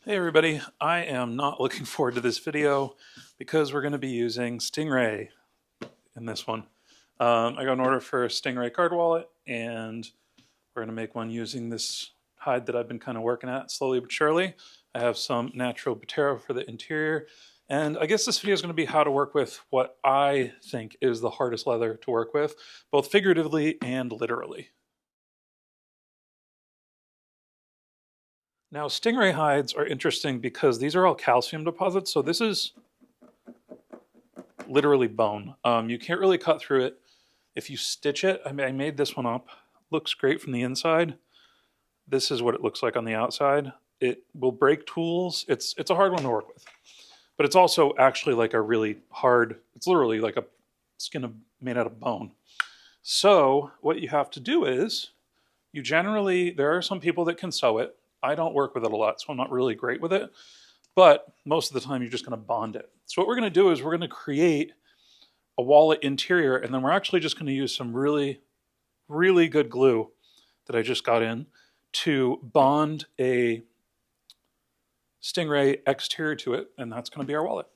Hey everybody, I am not looking forward to this video because we're going to be using Stingray in this one. I got an order for a Stingray card wallet and we're going to make one using this hide that I've been kind of working at slowly but surely. I have some natural Botero for the interior, and I guess this video is going to be how to work with what I think is the hardest leather to work with, both figuratively and literally. Now, Stingray hides are interesting because these are all calcium deposits, so this is literally bone. You can't really cut through it. If you stitch it, I made this one up. Looks great from the inside. This is what it looks like on the outside. It will break tools. It's a hard one to work with, but it's also actually like a really hard. It's literally like a skin made out of bone. So what you have to do is there are some people that can sew it. I don't work with it a lot, so I'm not really great with it. But most of the time, you're just going to bond it. So what we're going to do is we're going to create a wallet interior, and then we're actually just going to use some really, really good glue that I just got in to bond a Stingray exterior to it, and that's going to be our wallet.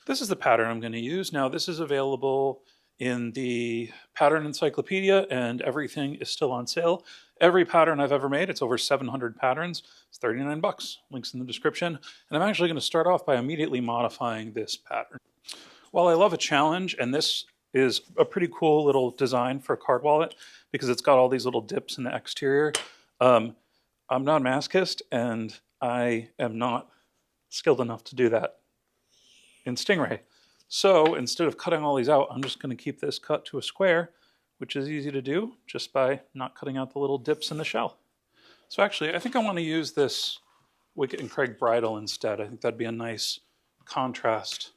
This is the pattern I'm going to use. Now, this is available in the pattern encyclopedia, and everything is still on sale. Every pattern I've ever made, it's over 700 patterns. It's 39 bucks. Links in the description. And I'm actually going to start off by immediately modifying this pattern. While I love a challenge, and this is a pretty cool little design for a card wallet because it's got all these little dips in the exterior. I'm not a masochist, and I am not skilled enough to do that in Stingray. So instead of cutting all these out, I'm just going to keep this cut to a square, which is easy to do just by not cutting out the little dips in the shell. So actually, I think I want to use this Wicket and Craig bridle instead. I think that'd be a nice contrast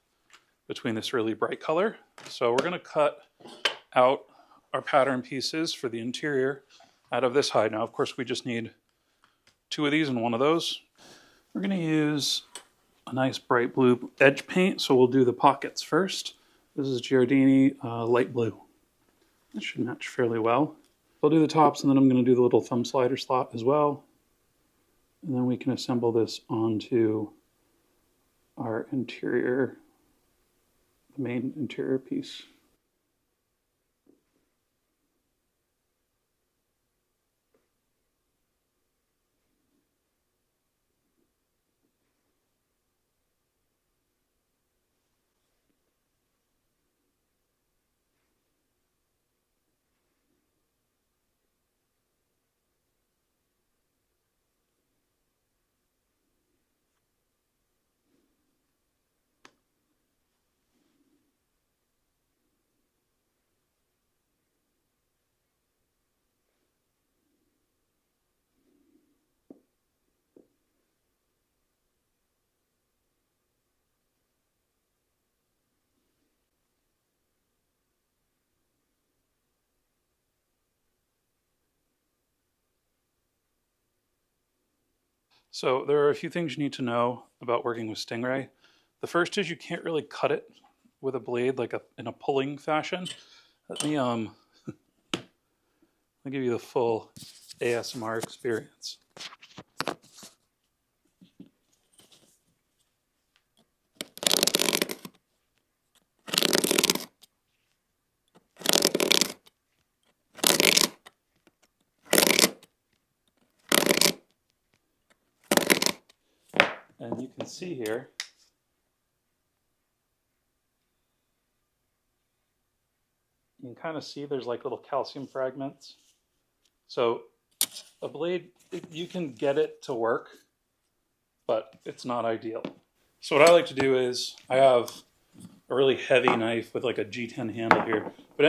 between this really bright color. So we're going to cut out our pattern pieces for the interior out of this hide. Now, of course, we just need 2 of these and 1 of those. We're going to use a nice bright blue edge paint, so we'll do the pockets first. This is Giardini light blue. That should match fairly well. I'll do the tops, and then I'm going to do the little thumb slider slot as well. And then we can assemble this onto our interior, the main interior piece. So there are a few things you need to know about working with Stingray. The first is you can't really cut it with a blade like in a pulling fashion. Let me I'll give you the full ASMR experience. And you can see here, you can kind of see there's like little calcium fragments. So a blade, you can get it to work, but it's not ideal. So what I like to do is I have a really heavy knife with like a G10 handle here, but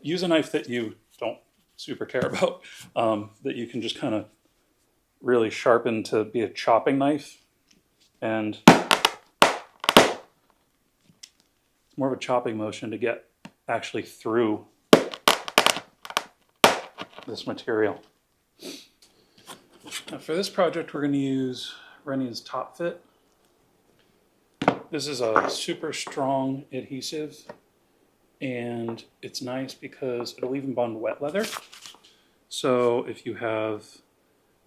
use a knife that you don't super care about, that you can just kind of really sharpen to be a chopping knife. And it's more of a chopping motion to get actually through this material. Now for this project, we're going to use Rennie's Top Fit. This is a super strong adhesive, and it's nice because it'll even bond wet leather. So if you have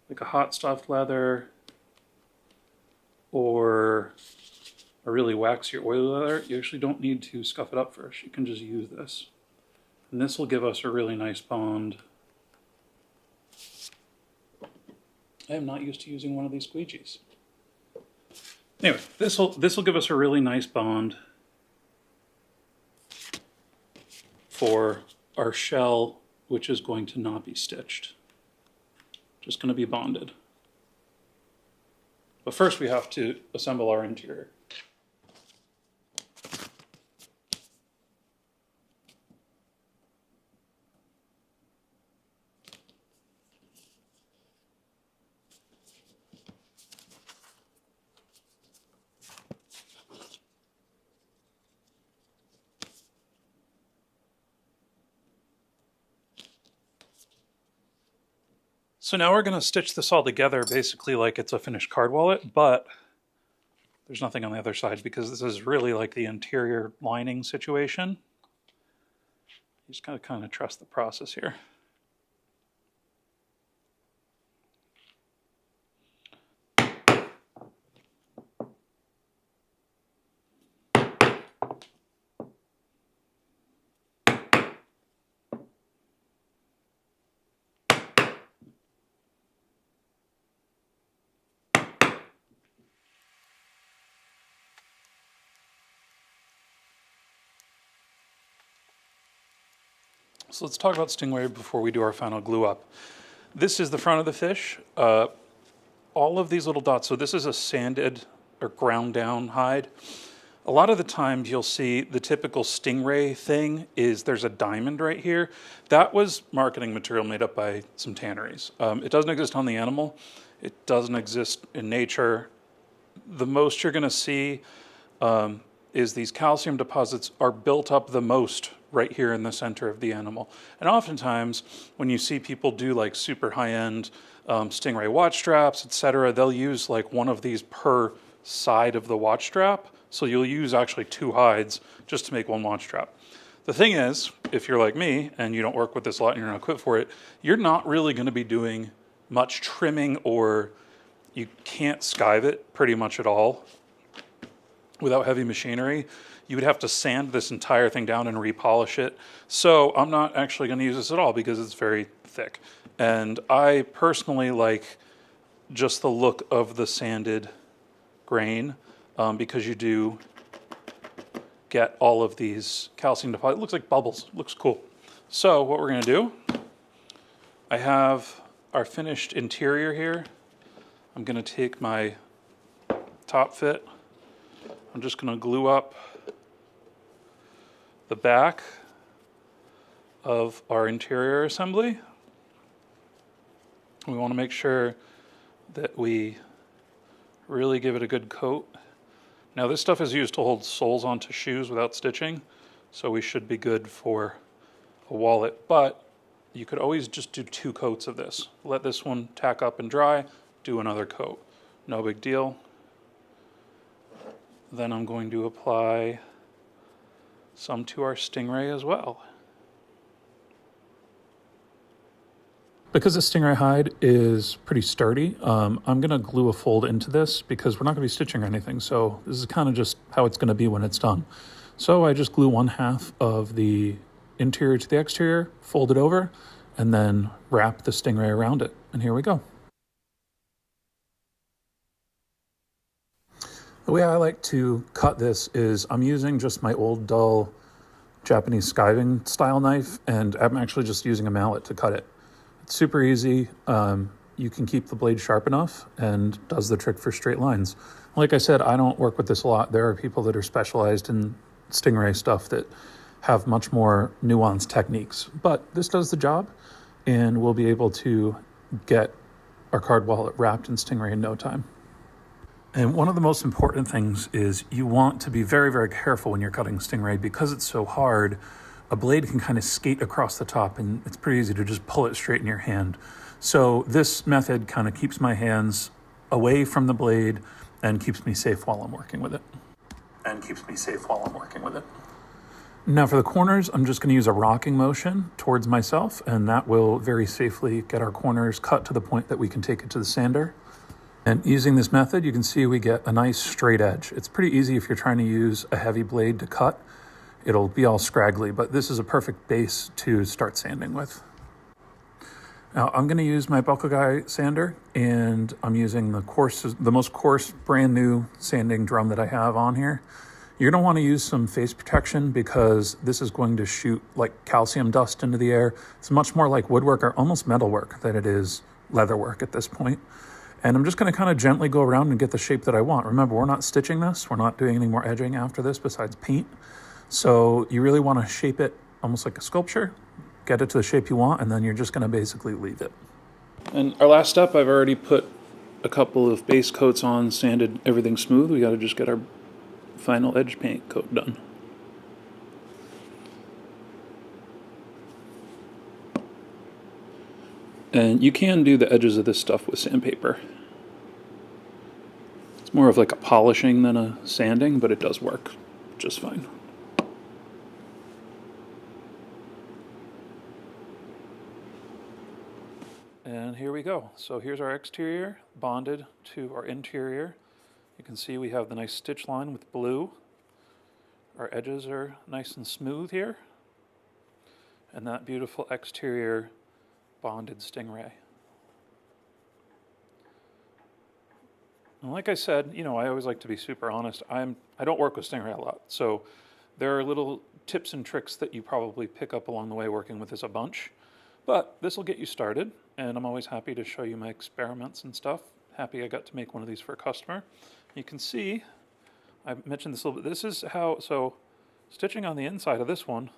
like a hot stuffed leather or a really waxy or oily leather, you actually don't need to scuff it up first. You can just use this. And this will give us a really nice bond. I am not used to using one of these squeegees. Anyway, this will give us a really nice bond for our shell, which is going to not be stitched. Just going to be bonded. But first we have to assemble our interior. So now we're going to stitch this all together basically like it's a finished card wallet, but there's nothing on the other side because this is really like the interior lining situation. You just gotta kind of trust the process here. So let's talk about Stingray before we do our final glue up. This is the front of the fish. All of these little dots, so this is a sanded or ground down hide. A lot of the times you'll see the typical Stingray thing is there's a diamond right here. That was marketing material made up by some tanneries. It doesn't exist on the animal. It doesn't exist in nature. The most you're gonna see is these calcium deposits are built up the most right here in the center of the animal. And oftentimes when you see people do like super high-end Stingray watch straps, etc., they'll use like one of these per side of the watch strap. So you'll use actually two hides just to make one watch strap. The thing is, if you're like me and you don't work with this a lot and you're not equipped for it, you're not really going to be doing much trimming, or you can't skive it pretty much at all without heavy machinery. You would have to sand this entire thing down and repolish it. So I'm not actually going to use this at all because it's very thick. And I personally like just the look of the sanded grain because you do get all of these calcium deposits. It looks like bubbles. It looks cool. So what we're going to do, I have our finished interior here. I'm going to take my top fit. I'm just going to glue up the back of our interior assembly. We want to make sure that we really give it a good coat. Now this stuff is used to hold soles onto shoes without stitching, so we should be good for a wallet, but you could always just do 2 coats of this. Let this one tack up and dry, do another coat. No big deal. Then I'm going to apply some to our Stingray as well. Because the Stingray hide is pretty sturdy, I'm going to glue a fold into this because we're not going to be stitching or anything. So this is kind of just how it's going to be when it's done. So I just glue 1/2 of the interior to the exterior, fold it over, and then wrap the Stingray around it. And here we go. The way I like to cut this is I'm using just my old dull Japanese skiving style knife, and I'm actually just using a mallet to cut it. It's super easy. You can keep the blade sharp enough and does the trick for straight lines. Like I said, I don't work with this a lot. There are people that are specialized in Stingray stuff that have much more nuanced techniques, but this does the job, and we'll be able to get our card wallet wrapped in Stingray in no time. And one of the most important things is you want to be very, very careful when you're cutting Stingray because it's so hard. A blade can kind of skate across the top and it's pretty easy to just pull it straight in your hand. So this method kind of keeps my hands away from the blade and keeps me safe while I'm working with it. Now for the corners, I'm just going to use a rocking motion towards myself, and that will very safely get our corners cut to the point that we can take it to the sander. And using this method, you can see we get a nice straight edge. It's pretty easy if you're trying to use a heavy blade to cut. It'll be all scraggly, but this is a perfect base to start sanding with. Now I'm going to use my Buckle Guy sander, and I'm using the most coarse brand new sanding drum that I have on here. You're going to want to use some face protection because this is going to shoot like calcium dust into the air. It's much more like woodwork or almost metalwork than it is leatherwork at this point. And I'm just going to kind of gently go around and get the shape that I want. Remember, we're not stitching this. We're not doing any more edging after this besides paint. So you really want to shape it almost like a sculpture, get it to the shape you want, and then you're just going to basically leave it. And our last step, I've already put a couple of base coats on, sanded everything smooth. We got to just get our final edge paint coat done. And you can do the edges of this stuff with sandpaper. It's more of like a polishing than a sanding, but it does work just fine. And here we go. So here's our exterior bonded to our interior. You can see we have the nice stitch line with blue. Our edges are nice and smooth here. And that beautiful exterior bonded Stingray. And like I said, you know, I always like to be super honest. I don't work with Stingray a lot, so there are little tips and tricks that you probably pick up along the way working with this a bunch. But this will get you started, and I'm always happy to show you my experiments and stuff. Happy I got to make one of these for a customer. You can see, I mentioned this a little bit. This is how, so stitching on the inside of this one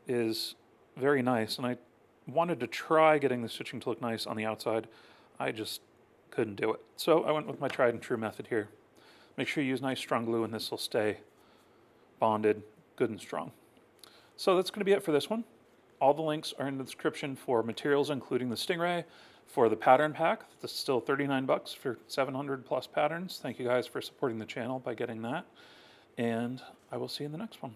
is very nice, and I wanted to try getting the stitching to look nice on the outside. I just couldn't do it. So I went with my tried and true method here. Make sure you use nice strong glue and this will stay bonded good and strong. So that's going to be it for this one. All the links are in the description for materials, including the Stingray, for the pattern pack. This is still 39 bucks for 700 plus patterns. Thank you guys for supporting the channel by getting that. And I will see you in the next one.